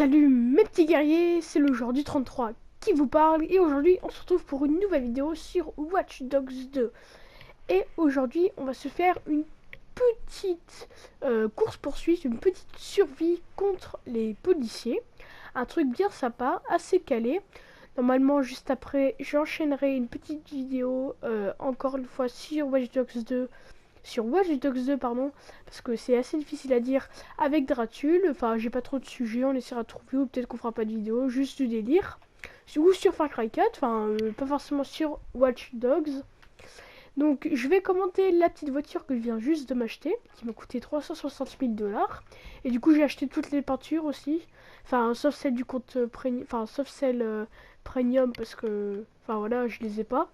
Salut mes petits guerriers, c'est le joueur du 33 qui vous parle et aujourd'hui on se retrouve pour une nouvelle vidéo sur Watch Dogs 2. Et aujourd'hui on va se faire une petite course-poursuite, une petite survie contre les policiers. Un truc bien sympa, assez calé. Normalement juste après j'enchaînerai une petite vidéo encore une fois sur Watch Dogs 2. Sur Watch Dogs 2, pardon, parce que c'est assez difficile à dire avec Dratul. Enfin, j'ai pas trop de sujets, on essaiera de trouver, ou peut-être qu'on fera pas de vidéo, juste du délire. Ou sur Far Cry 4, enfin, pas forcément sur Watch Dogs. Donc, je vais commenter la petite voiture que je viens juste de m'acheter, qui m'a coûté 360 000 $. Et du coup, j'ai acheté toutes les peintures aussi. Enfin, sauf celle du compte premium, enfin, sauf celle premium, parce que, enfin, voilà, je les ai pas.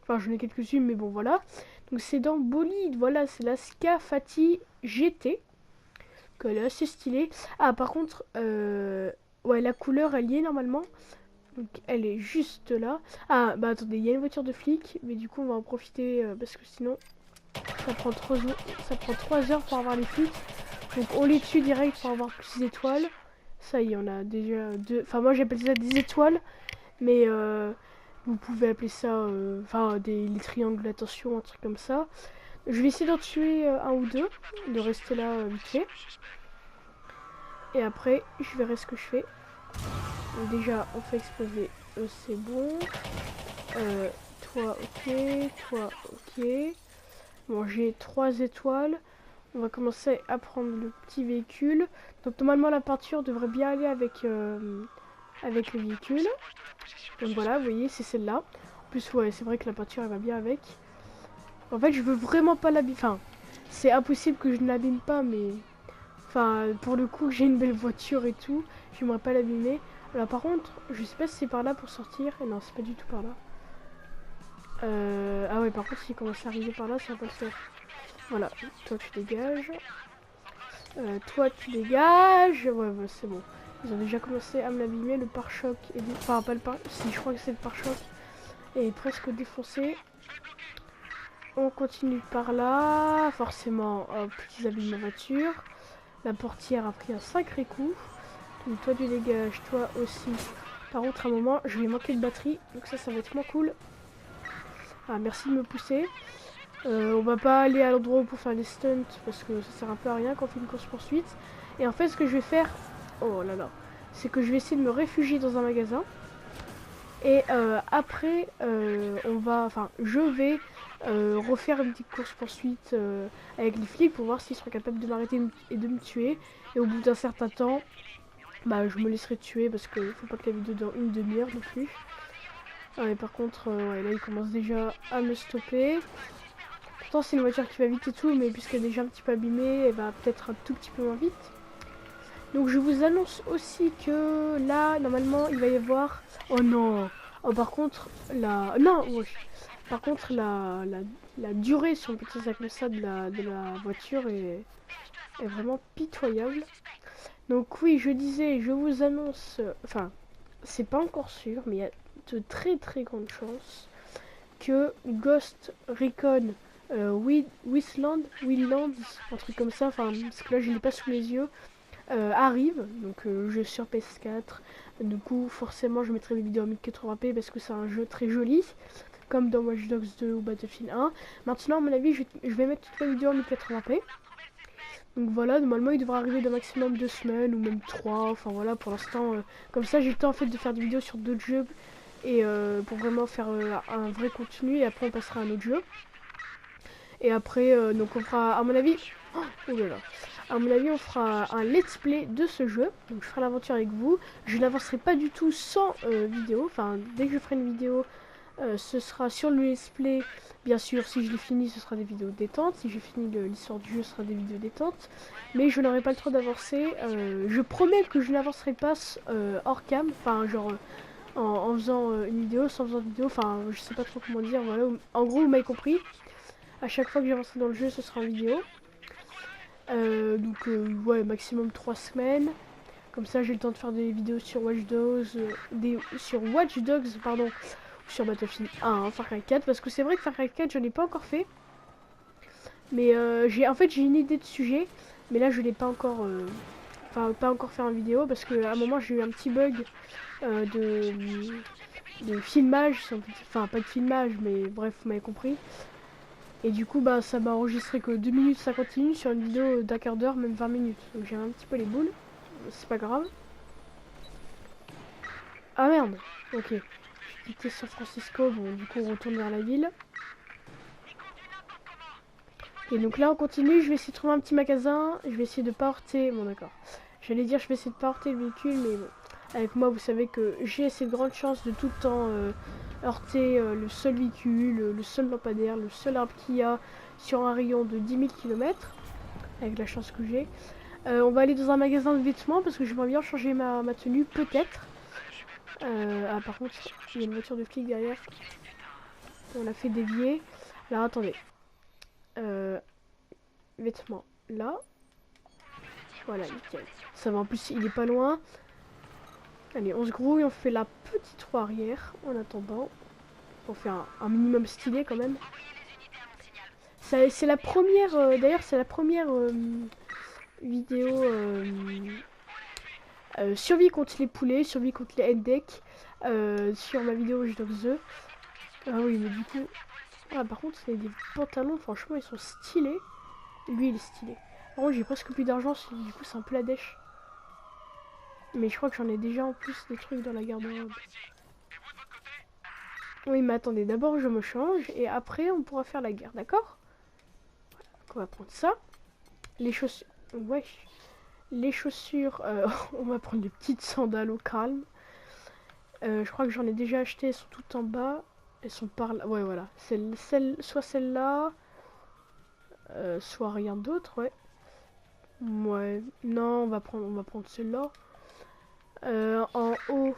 Enfin, j'en ai quelques-unes, mais bon, voilà. Donc, c'est dans Bolide. Voilà, c'est la Scafati GT. Elle est assez stylée. Ah, par contre, ouais, la couleur, elle y est normalement. Donc, elle est juste là. Ah, bah attendez, il y a une voiture de flic. Mais du coup, on va en profiter parce que sinon, ça prend 3 heures pour avoir les flics. Donc, on les tue direct pour avoir plus d'étoiles. Ça y est, on a déjà deux. Enfin, moi, j'appelle ça des étoiles. Mais vous pouvez appeler ça, enfin, les triangles d'attention, un truc comme ça. Je vais essayer d'en tuer un ou deux, de rester là vite fait. Et après, je verrai ce que je fais. Donc déjà, on fait exploser, c'est bon. Toi, ok, toi, ok. Bon, j'ai 3 étoiles. On va commencer à prendre le petit véhicule. Donc normalement, la peinture devrait bien aller avec le véhicule. Donc voilà, vous voyez, c'est celle-là. En plus, ouais, c'est vrai que la peinture, elle va bien avec. En fait, je veux vraiment pas l'abîmer. Enfin, c'est impossible que je ne l'abîme pas, mais... Enfin, pour le coup, j'ai une belle voiture et tout. J'aimerais pas l'abîmer. Alors par contre, je sais pas si c'est par là pour sortir. Et non, c'est pas du tout par là. Ah ouais, par contre, s'il commence à arriver par là, ça va pas le faire. Voilà, toi tu dégages. Toi tu dégages. Ouais, c'est bon. Ils ont déjà commencé à me l'abîmer. Le pare-choc est... Enfin, pas le pare... Si, je crois que c'est le pare-choc. Est presque défoncé. On continue par là. Forcément, hop, ils abîment ma voiture. La portière a pris un sacré coup. Donc toi tu dégages, toi aussi. Par contre, à un moment, je vais manquer de batterie. Donc ça va être moins cool. Ah, merci de me pousser. On va pas aller à l'endroit pour faire les stunts. Parce que ça sert un peu à rien quand on fait une course-poursuite. Et en fait, ce que je vais faire... Oh là là. C'est que je vais essayer de me réfugier dans un magasin. Et après, on va... Enfin, je vais refaire une petite course-poursuite avec les flics pour voir s'ils seront capables de m'arrêter et de me tuer. Et au bout d'un certain temps, bah, je me laisserai tuer parce qu'il faut pas que la vidéo dure une demi-heure non plus. Ah, et par contre, ouais, là, il commence déjà à me stopper. Pourtant, c'est une voiture qui va vite et tout, mais puisqu'elle est déjà un petit peu abîmée, elle va peut-être un tout petit peu moins vite. Donc, je vous annonce aussi que là, normalement, il va y avoir... Oh non. Oh, par contre, la... Non, ouais. Par contre, la durée, si on peut dire ça comme ça, de la voiture est vraiment pitoyable. Donc oui, je disais, je vous annonce... Enfin, c'est pas encore sûr, mais il y a de très très grandes chances que Ghost Recon Wildlands, un truc comme ça, enfin, parce que là je l'ai pas sous les yeux, arrive. Donc jeu sur PS4. Du coup, forcément, je mettrai mes vidéos en 1080p parce que c'est un jeu très joli, comme dans Watch Dogs 2 ou Battlefield 1. Maintenant, à mon avis, je vais mettre toutes mes vidéos en 1080p. Donc voilà, normalement il devrait arriver de maximum 2 semaines ou même 3. Enfin voilà, pour l'instant, comme ça j'ai le temps en fait de faire des vidéos sur d'autres jeux et pour vraiment faire un vrai contenu. Et après on passera à un autre jeu. Et après, donc on fera, à mon avis, oh là là, à mon avis on fera un let's play de ce jeu. Donc je ferai l'aventure avec vous. Je n'avancerai pas du tout sans vidéo. Enfin, dès que je ferai une vidéo, ce sera sur le let's play. Bien sûr, si je l'ai fini, ce sera des vidéos détentes. Si j'ai fini l'histoire du jeu, ce sera des vidéos détentes. Mais je n'aurai pas le temps d'avancer. Je promets que je n'avancerai pas hors cam. Enfin, genre en faisant une vidéo, sans faisant une vidéo. Enfin, je sais pas trop comment dire. Voilà. En gros, vous m'avez compris. À chaque fois que j'avancerai dans le jeu, ce sera en vidéo. Donc, ouais, maximum 3 semaines. Comme ça, j'ai le temps de faire des vidéos sur Watch Dogs, pardon, sur Battlefield 1, Far Cry 4, parce que c'est vrai que Far Cry 4, je n'ai pas encore fait. Mais en fait, j'ai une idée de sujet, mais là, je l'ai pas encore enfin pas encore faire une vidéo parce que à un moment j'ai eu un petit bug de filmage, enfin pas de filmage mais bref vous m'avez compris. Et du coup bah ça m'a enregistré que 2 minutes 51 sur une vidéo d'un quart d'heure, même 20 minutes. Donc j'ai un petit peu les boules, c'est pas grave. Ah merde, ok. J'ai quitté San Francisco, bon du coup on retourne vers la ville. Et donc là on continue, je vais essayer de trouver un petit magasin, je vais essayer de pas heurter, bon d'accord. J'allais dire je vais essayer de pas heurter le véhicule, mais bon. Avec moi vous savez que j'ai assez de grandes chances de tout le temps heurter le seul véhicule, le seul lampadaire, le seul arbre qu'il y a sur un rayon de 10 000 km, avec la chance que j'ai. On va aller dans un magasin de vêtements parce que j'aimerais bien changer ma tenue, peut-être. Ah par contre, il y a une voiture de flic derrière. On l'a fait dévier. Alors attendez. Vêtements là. Voilà, nickel. Ça va, en plus il est pas loin. Allez, on se grouille, on fait la petite roue arrière en attendant. Pour faire un minimum stylé quand même. C'est la première, d'ailleurs c'est la première vidéo survie contre les poulets, survie contre les headdeck sur ma vidéo Je Dog The. Ah oui, mais du coup, ah, par contre, c'est des pantalons, franchement, ils sont stylés. Lui, il est stylé. Par contre, j'ai presque plus d'argent, du coup, c'est un peu la dèche. Mais je crois que j'en ai déjà en plus des trucs dans la garde-robe. Oui, mais attendez, d'abord je me change et après on pourra faire la guerre, d'accord? Voilà, donc on va prendre ça. Les chaussures. Ouais. Les chaussures, on va prendre des petites sandales au calme. Je crois que j'en ai déjà acheté, elles sont toutes en bas. Elles sont par là. Ouais, voilà. Soit celle-là, soit rien d'autre, ouais. Ouais, non, on va prendre celle-là. En haut,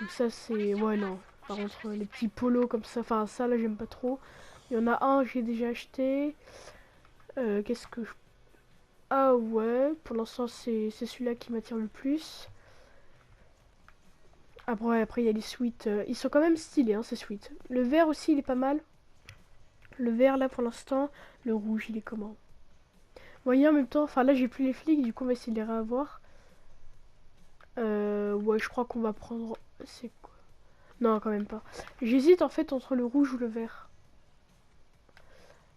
ça c'est... Ouais, non. Par contre, les petits polos comme ça, enfin ça là j'aime pas trop. Il y en a un que j'ai déjà acheté. Qu'est-ce que je... Ah ouais, pour l'instant c'est celui-là qui m'attire le plus. Après il y a les sweats. Ils sont quand même stylés, hein, ces sweats. Le vert aussi il est pas mal. Le vert là pour l'instant. Le rouge il est comment? Voyez en même temps, enfin là j'ai plus les flics, du coup on va essayer de les réavoir. Ouais, je crois qu'on va prendre... C'est quoi? Non, quand même pas. J'hésite en fait entre le rouge ou le vert.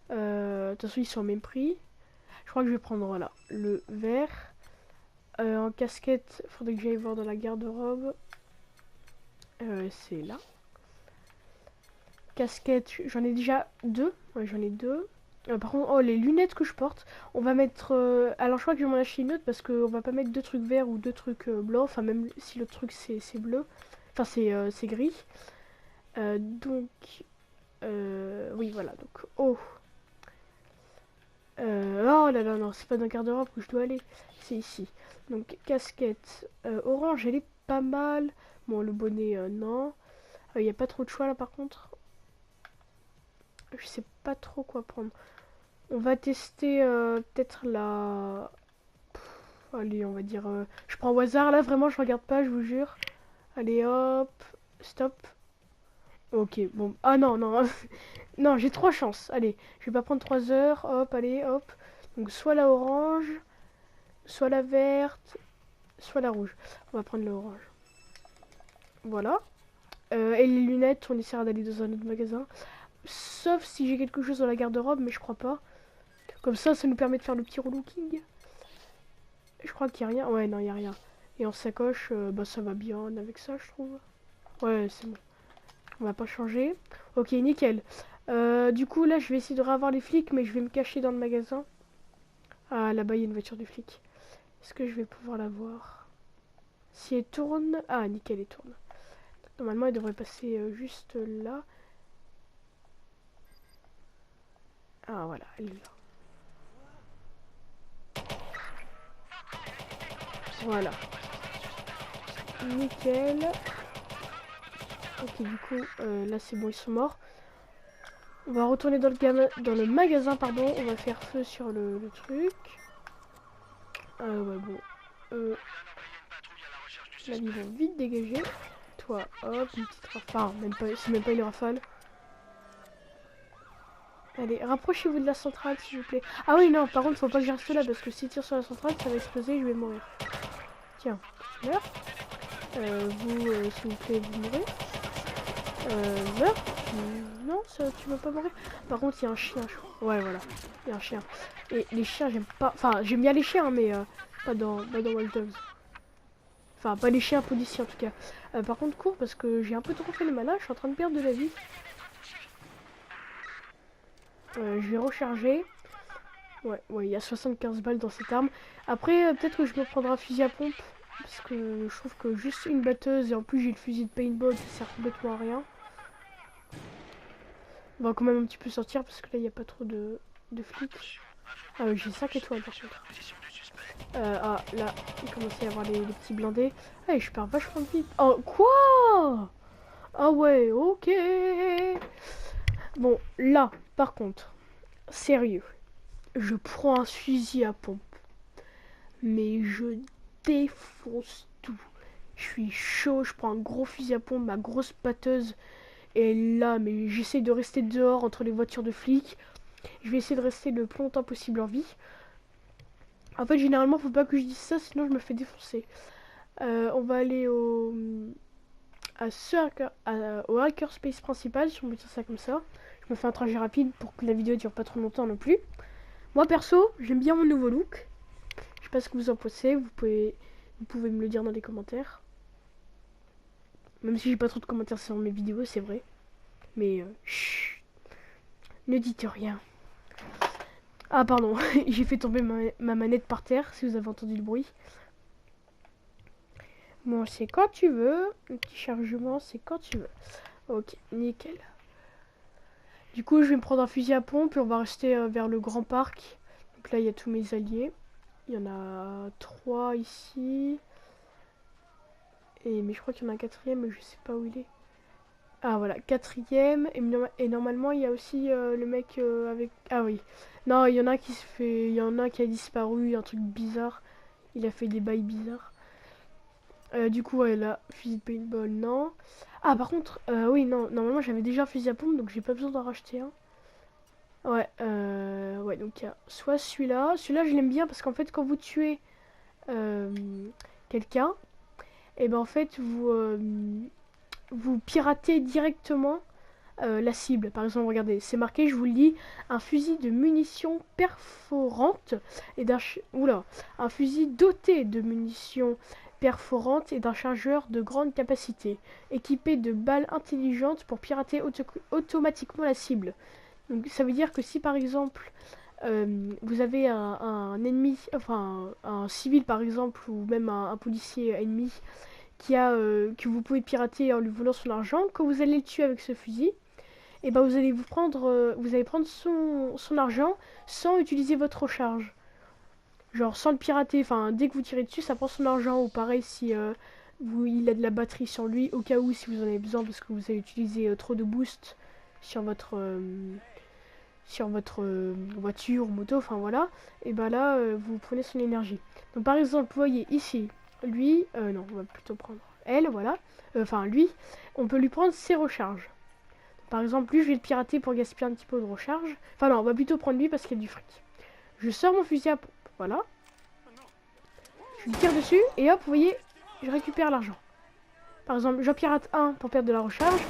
De toute façon, ils sont au même prix. Je crois que je vais prendre, voilà, le vert. En casquette, faudrait que j'aille voir dans la garde-robe. C'est là. Casquette, j'en ai déjà deux. Ouais, j'en ai deux. Par contre, oh, les lunettes que je porte, on va mettre... Alors, je crois que je vais m'en acheter une autre parce qu'on va pas mettre deux trucs verts ou deux trucs blancs. Enfin, même si l'autre truc c'est bleu. Enfin, c'est gris. Donc... oui, voilà. Donc, oh. Oh là là, non, c'est pas dans le garde-robe que je dois aller. C'est ici. Donc, casquette orange, elle est pas mal. Bon, le bonnet, non. Il n'y a pas trop de choix là, par contre. Je sais pas trop quoi prendre. On va tester peut-être la... allez, on va dire... je prends au hasard, là, vraiment, je regarde pas, je vous jure. Allez, hop. Stop. Ok, bon. Ah non, non. Non, j'ai 3 chances. Allez, je vais pas prendre 3 heures. Hop, allez, hop. Donc, soit la orange, soit la verte, soit la rouge. On va prendre la orange. Voilà. Et les lunettes, on essaiera d'aller dans un autre magasin. Sauf si j'ai quelque chose dans la garde-robe, mais je crois pas. Comme ça nous permet de faire le petit relooking. Je crois qu'il y a rien. Ouais, non, il y a rien. Et en sacoche, bah ça va bien avec ça, je trouve. Ouais, c'est bon. On va pas changer. Ok, nickel. Du coup, là, je vais essayer de revoir les flics, mais je vais me cacher dans le magasin. Ah, là-bas, il y a une voiture de flic. Est-ce que je vais pouvoir la voir? Si elle tourne... Ah, nickel, elle tourne. Normalement, elle devrait passer juste là. Ah, voilà, elle est là. Voilà. Nickel. Ok, du coup, là, c'est bon, ils sont morts. On va retourner dans le magasin, pardon. On va faire feu sur le truc. Ouais, bon. Là, ils vont vite dégager. Toi, hop, une petite rafale. C'est même pas une rafale. Allez, rapprochez-vous de la centrale, s'il vous plaît. Ah oui, non, par contre, faut pas que je reste là, parce que s'il tire sur la centrale, ça va exploser et je vais mourir. Tiens, tu meurs. Vous, s'il vous plaît, vous mourrez. Meurs. Non, ça, tu vas pas mourir. Par contre, il y a un chien, je crois. Ouais, voilà. Il y a un chien. Et les chiens, j'aime pas. Enfin, j'aime bien les chiens, mais pas dans Watch Dogs. Enfin, pas les chiens policiers en tout cas. Par contre, cours parce que j'ai un peu trop fait le malin. Je suis en train de perdre de la vie. Je vais recharger. Ouais, il y a 75 balles dans cette arme. Après, peut-être que je me prendrai un fusil à pompe. Parce que je trouve que juste une batteuse et en plus j'ai le fusil de paintball qui sert complètement à rien. On va quand même un petit peu sortir parce que là il n'y a pas trop de flics. Ah oui, j'ai 5 étoiles par contre. Ah là, il commence à y avoir les petits blindés. Ah, je perds vachement vite. Oh, quoi? Ah ouais, ok. Bon, là, par contre, sérieux, je prends un fusil à pompe. Mais je défonce tout. Je suis chaud, je prends un gros fusil à pompe, ma grosse batteuse. Et là, mais j'essaie de rester dehors entre les voitures de flics. Je vais essayer de rester le plus longtemps possible en vie. En fait, généralement, faut pas que je dise ça, sinon je me fais défoncer. On va aller au hackerspace principal, si on peut dire ça comme ça. Je me fais un trajet rapide pour que la vidéo dure pas trop longtemps non plus. Moi, perso, j'aime bien mon nouveau look. Je sais pas ce que vous en pensez, vous pouvez me le dire dans les commentaires. Même si j'ai pas trop de commentaires sur mes vidéos, c'est vrai. Mais, chut, ne dites rien. Ah pardon, j'ai fait tomber ma manette par terre, si vous avez entendu le bruit. Bon, c'est quand tu veux. Le petit chargement, c'est quand tu veux. Ok, nickel. Du coup, je vais me prendre un fusil à pompe et on va rester vers le grand parc. Donc là, il y a tous mes alliés. Il y en a 3 ici. Mais je crois qu'il y en a un quatrième, mais je sais pas où il est. Ah voilà, quatrième. Et normalement, il y a aussi le mec avec... Ah oui. Non, il y en a qui se fait... Il y en a qui a disparu, un truc bizarre. Il a fait des bails bizarres. Du coup, ouais, là, fusil de paintball, non. Ah, par contre, oui, non, normalement, j'avais déjà un fusil à pompe, donc j'ai pas besoin d'en racheter un. Ouais, donc il y a soit celui-là. Celui-là, je l'aime bien parce qu'en fait, quand vous tuez quelqu'un, et ben en fait, vous piratez directement la cible. Par exemple, regardez, c'est marqué, je vous le dis, un fusil de munitions perforantes et un fusil doté de munitions perforantes et d'un chargeur de grande capacité, équipé de balles intelligentes pour pirater automatiquement la cible. Donc ça veut dire que si par exemple vous avez un ennemi, enfin un civil par exemple, ou même un policier ennemi que vous pouvez pirater en lui volant son argent, quand vous allez le tuer avec ce fusil, et ben vous allez prendre son argent sans utiliser votre recharge. Genre sans le pirater, enfin dès que vous tirez dessus, ça prend son argent. Ou pareil si il a de la batterie sur lui, au cas où si vous en avez besoin parce que vous avez utilisé trop de boost sur votre voiture ou moto, enfin voilà, et ben là vous prenez son énergie. Donc par exemple, vous voyez ici, lui, non, on va plutôt prendre elle, voilà, enfin lui, on peut lui prendre ses recharges. Par exemple, lui, je vais le pirater pour gaspiller un petit peu de recharge. Enfin non, on va plutôt prendre lui parce qu'il y a du fric. Je sors mon fusil à pompe, voilà. Je lui tire dessus et hop, vous voyez, je récupère l'argent. Par exemple, j'en pirate un pour perdre de la recharge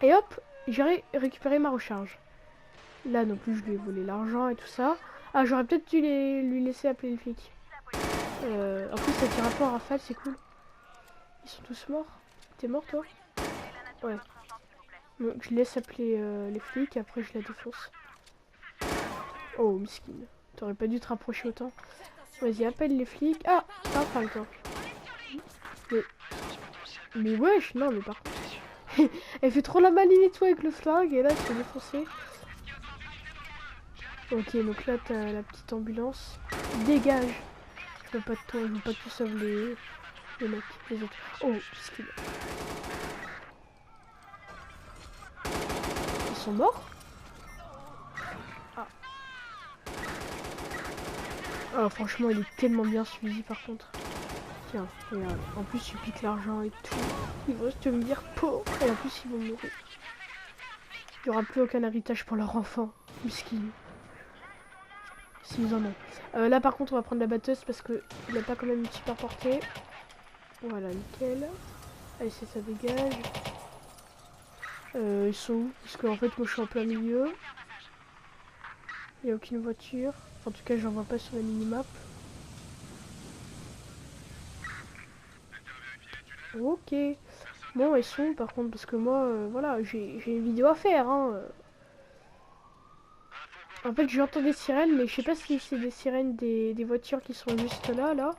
et hop, j'ai récupéré ma recharge. Là non plus, je lui ai volé l'argent et tout ça. Ah, j'aurais peut-être dû lui laisser appeler le flic. En plus, ça tire un peu en rafale, c'est cool. Ils sont tous morts. T'es mort, toi? Ouais. Donc, je laisse appeler les flics, après je la défonce. Oh, miskin. T'aurais pas dû te rapprocher autant. Vas-y, appelle les flics. Ah, enfin, toi. Mais wesh, non, mais par contre. Elle fait trop la maline et tout avec le flingue, et là, je suis défoncé. Ok, donc là, t'as la petite ambulance. Dégage. Je veux pas de toi, je veux pas que tu sauves les mecs, les autres. Oh, miskin. Ils sont morts? Ah. Ah, franchement, il est tellement bien suivi par contre. Tiens, regarde. En plus, tu piques l'argent et tout. Ils vont te me dire pauvre. Et en plus, ils vont mourir. Il n'y aura plus aucun héritage pour leur enfant. Miskin. S'ils en ont. Là, par contre, on va prendre la batteuse parce qu'il n'a pas quand même une super portée. Voilà, nickel. Allez, ça dégage. Ils sont où? Parce qu'en fait, moi je suis en plein milieu. Il n'y a aucune voiture. En tout cas, j'en vois pas sur la minimap. Ok. Bon, ils sont où, par contre? Parce que moi, voilà, j'ai une vidéo à faire. Hein. En fait, j'entends des sirènes, mais je sais pas si c'est des sirènes des voitures qui sont juste là, là.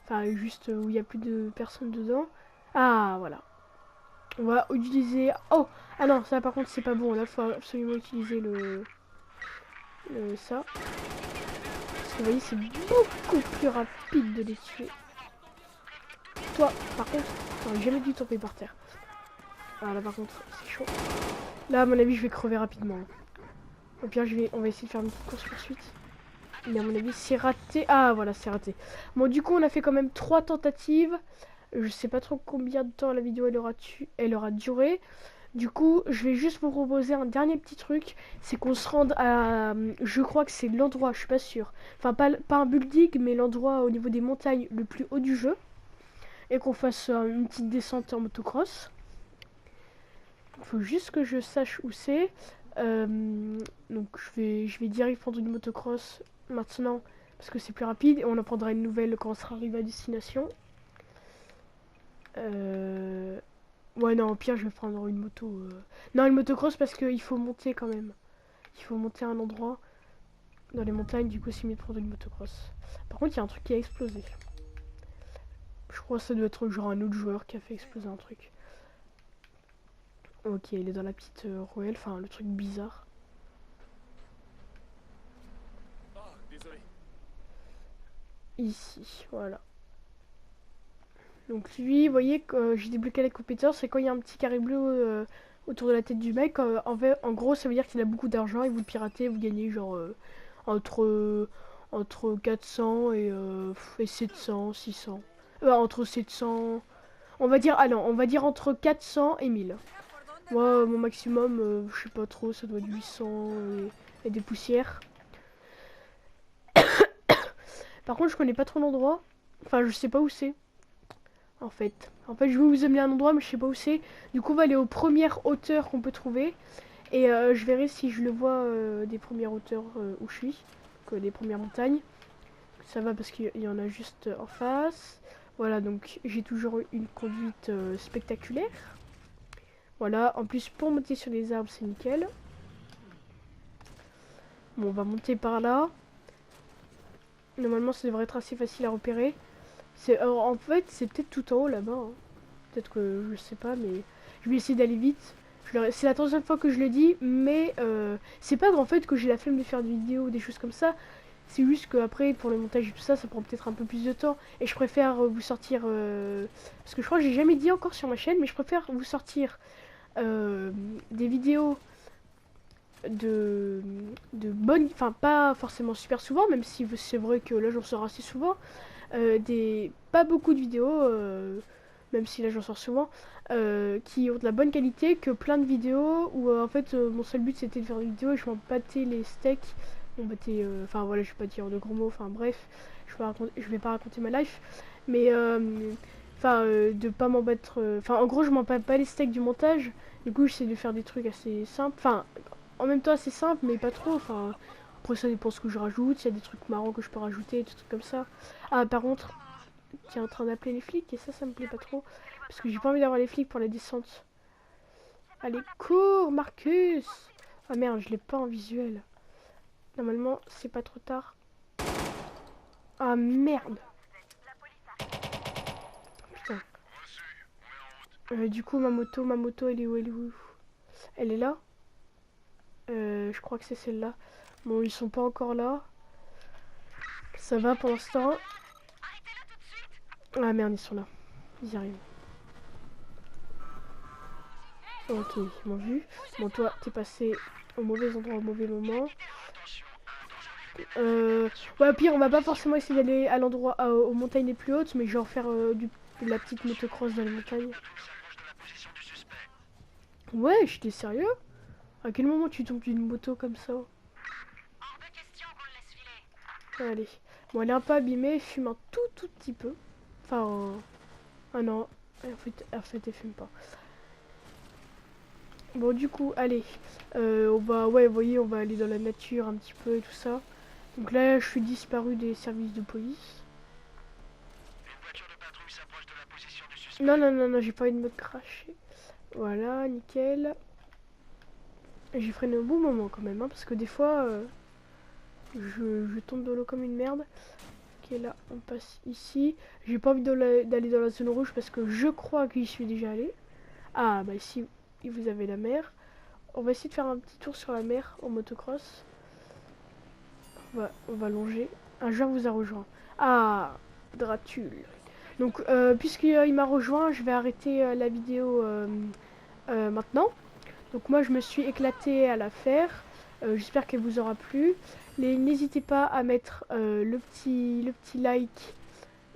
Enfin, juste où il n'y a plus de personnes dedans. Ah, voilà. On va utiliser... Oh! Ah non, ça par contre, c'est pas bon. Là, faut absolument utiliser ça. Parce que vous voyez, c'est beaucoup plus rapide de les tuer. Toi, par contre, j'aurais jamais dû tomber par terre. Ah là, par contre, c'est chaud. Là, à mon avis, je vais crever rapidement. Au pire, on va essayer de faire une petite course-poursuite. Mais à mon avis, c'est raté. Ah, voilà, c'est raté. Bon, du coup, on a fait quand même 3 tentatives. Je sais pas trop combien de temps la vidéo elle aura duré. Du coup, je vais juste vous proposer un dernier petit truc. C'est qu'on se rende à... Je crois que c'est l'endroit, je suis pas sûre. Enfin, pas un building, mais l'endroit au niveau des montagnes le plus haut du jeu. Et qu'on fasse une petite descente en motocross. Il faut juste que je sache où c'est. Donc je vais direct prendre une motocross maintenant parce que c'est plus rapide et on en prendra une nouvelle quand on sera arrivé à destination. Ouais non, au pire je vais prendre une moto. Non, une motocross parce qu'il faut monter quand même. Il faut monter à un endroit dans les montagnes, du coup c'est mieux de prendre une motocross. Par contre il y a un truc qui a explosé. Je crois que ça doit être genre un autre joueur qui a fait exploser un truc. Ok, il est dans la petite ruelle, enfin le truc bizarre. Ici, voilà. Donc lui, vous voyez que j'ai débloqué la compétence, c'est quand il y a un petit carré bleu autour de la tête du mec. En gros, ça veut dire qu'il a beaucoup d'argent et vous le piratez, vous gagnez genre entre, entre 400 et 700, 600. Entre 700... On va dire, ah non, on va dire entre 400 et 1000. Moi, mon maximum, je sais pas trop, ça doit être 800 et des poussières. Par contre, je connais pas trop l'endroit. Enfin, je sais pas où c'est. En fait. Je vais vous amener à un endroit, mais je sais pas où c'est. Du coup, on va aller aux premières hauteurs qu'on peut trouver. Et je verrai si je le vois des premières hauteurs où je suis. Donc, des premières montagnes. Ça va parce qu'il y en a juste en face. Voilà, donc j'ai toujours une conduite spectaculaire. Voilà, en plus pour monter sur les arbres, c'est nickel. Bon, on va monter par là. Normalement, ça devrait être assez facile à repérer. En fait, c'est peut-être tout en haut là-bas. Hein. Peut-être que je sais pas, mais je vais essayer d'aller vite. C'est la troisième fois que je le dis, mais c'est pas en fait que j'ai la flemme de faire des vidéos ou des choses comme ça. C'est juste qu'après, pour le montage et tout ça, ça prend peut-être un peu plus de temps. Et je préfère vous sortir... parce que je crois que j'ai jamais dit encore sur ma chaîne, mais je préfère vous sortir des vidéos de bonnes... Enfin, pas forcément super souvent, même si c'est vrai que là, j'en sors assez souvent. Pas beaucoup de vidéos, même si là j'en sors souvent, qui ont de la bonne qualité, que plein de vidéos où en fait mon seul but c'était de faire des vidéos et je m'en battais les steaks. Enfin voilà, je vais pas dire de gros mots, enfin bref, je vais pas raconter ma life, mais de pas m'en battre. Enfin en gros, je m'en bats pas les steaks du montage, du coup j'essaie de faire des trucs assez simples, enfin en même temps assez simples, mais pas trop, enfin. Après ça dépend ce que je rajoute, il y a des trucs marrants que je peux rajouter, des trucs comme ça. Ah par contre, qui est en train d'appeler les flics et ça me plaît pas trop. Parce que j'ai pas envie d'avoir les flics pour la descente. Allez, cours Marcus. Ah merde, je l'ai pas en visuel. Normalement, c'est pas trop tard. Ah merde. Putain. Du coup, ma moto, elle est où? Elle est où? Elle est là. Je crois que c'est celle-là. Bon, ils sont pas encore là. Ça va pour l'instant. Ah merde, ils sont là. Ils y arrivent. Ok, ils m'ont vu. Bon, toi, t'es passé au mauvais endroit au mauvais moment. Ouais, pire, on va pas forcément essayer d'aller à l'endroit, aux montagnes les plus hautes, mais genre faire de la petite motocross dans les montagnes. Ouais, j'étais sérieux? À quel moment tu tombes d'une moto comme ça? Allez. Bon, elle est un peu abîmée, elle fume un tout petit peu. Enfin, Ah non, en fait elle fume pas. Bon du coup, allez, on va, ouais, vous voyez, on va aller dans la nature un petit peu et tout ça. Donc là, je suis disparu des services de police. Non, non, non, non, j'ai pas envie de me cracher. Voilà, nickel. J'ai freiné au bon moment quand même, hein, parce que des fois, je tombe dans l'eau comme une merde. Ok, là, on passe ici. J'ai pas envie d'aller dans la zone rouge parce que je crois que j'y suis déjà allé. Ah, bah ici, vous avez la mer. On va essayer de faire un petit tour sur la mer en motocross. On va longer. Un joueur vous a rejoint. Ah, Dratul. Donc, puisqu'il m'a rejoint, je vais arrêter la vidéo maintenant. Donc moi, je me suis éclatée à la faire. J'espère qu'elle vous aura plu. N'hésitez pas à mettre le petit like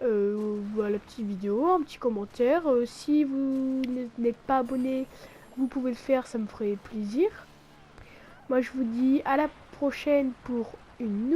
à la petite vidéo, un petit commentaire. Si vous n'êtes pas abonné, vous pouvez le faire, ça me ferait plaisir. Moi, je vous dis à la prochaine pour une nouvelle